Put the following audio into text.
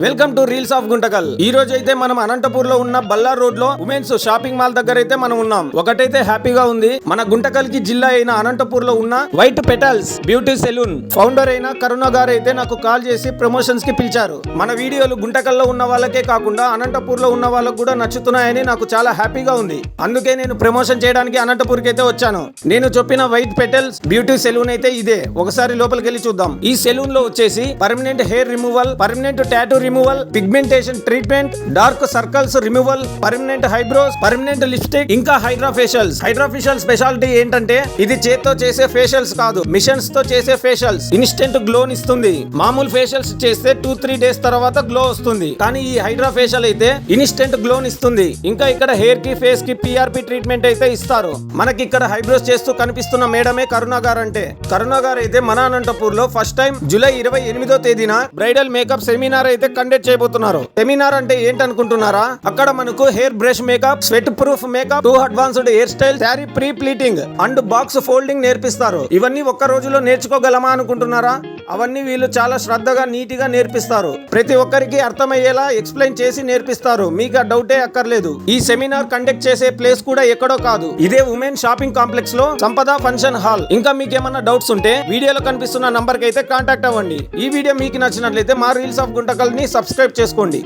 Welcome to reels of Guntakal. ఈ రోజు అయితే మనం అనంతపూర్ లో ఉన్న బల్లార్ రోడ్ లో ఉమెన్స్ షాపింగ్ మాల్ దగ్గర అయితే మనం ఉన్నాం. ఒకటైతే హ్యాపీగా ఉంది, మన గుంటకల్ కి జిల్లా అయిన అనంతపూర్ లో ఉన్న white petals beauty salon founder అయిన కరుణ గారు అయితే నాకు కాల్ చేసి ప్రమోషన్స్ కి పిలిచారు. మన వీడియోలు గుంటకల్ లో ఉన్న వాళ్ళకే కాకుండా అనంతపూర్ లో ఉన్న వాళ్ళకు కూడా నచ్చుతున్నాయని నాకు చాలా హ్యాపీగా ఉంది. అందుకే నేను ప్రమోషన్ చేయడానికి అనంతపూర్ కి అయితే వచ్చాను. నేను చెప్పిన వైట్ పెటల్స్ బ్యూటీ సెలూన్ అయితే ఇదే. ఒకసారి లోపలికి వెళ్ళి చూద్దాం. ఈ సెలూన్ లో వచ్చేసి permanent hair removal, permanent tattoo removal, pigmentation treatment, dark circles removal, permanent eyebrows, permanent lipstick, ఇంకా hydra facials. Hydra facial speciality ఏంటంటే ఇది చేత్తో చేసే ఫేషియల్స్ కాదు, మిషన్స్ తో చేసే ఫేషియల్స్. ఇన్స్టెంట్ గ్లో ఇస్తుంది. మామూలు ఫేషియల్స్ చేస్తే 2-3 డేస్ తర్వాత గ్లో వస్తుంది, కానీ ఈ హైడ్రా ఫేషియల్ అయితే ఇన్స్టెంట్ గ్లో ఇస్తుంది. ఇంకా ఇక్కడ హెయిర్ కి, ఫేస్ కి PRP ట్రీట్మెంట్ అయితే ఇస్తారు. మనకి ఇక్కడ హైబ్రోస్ చేస్తూ కనిపిస్తున్న మేడమే కరుణ గారు. అంటే కరుణ గారు అయితే మన అనంతపూర్ లో ఫస్ట్ టైం జూలై 28వ తేదీన బ్రైడల్ మేకప్ సెమినార్ అయితే కండక్ట్ చేయబోతున్నారు. సెమినార్ అంటే ఏంటనుకుంటున్నారా? అక్కడ మనకు hair brush makeup, sweat proof makeup, 2 advanced hair style, sari pre pleating and box folding నేర్పిస్తారు. ఇవన్నీ ఒక్క రోజులో నేర్చుకోగలమా అనుకుంటున్నారా? అవన్నీ వీళ్ళు చాలా శ్రద్ధగా నీటిగా నేర్పిస్తారు. ప్రతి ఒక్కరికి అర్థమయ్యేలా ఎక్స్ప్లెయిన్ చేసి నేర్పిస్తారు. మీకు ఆ డౌటే అక్కర్లేదు. ఈ సెమినార్ కండక్ట్ చేసే ప్లేస్ కూడా ఎక్కడో కాదు, ఇదే ఉమెన్ షాపింగ్ కాంప్లెక్స్ లో సంపద ఫంక్షన్ హాల్. ఇంకా మీకు ఏమన్నా డౌట్స్ ఉంటే వీడియోలో కనిపిస్తున్న నంబర్ కి అయితే కాంటాక్ట్ అవ్వండి. ఈ వీడియో మీకు నచ్చినట్లయితే మా రీల్స్ ఆఫ్ గుంటకల్ ని సబ్స్క్రైబ్ చేసుకోండి.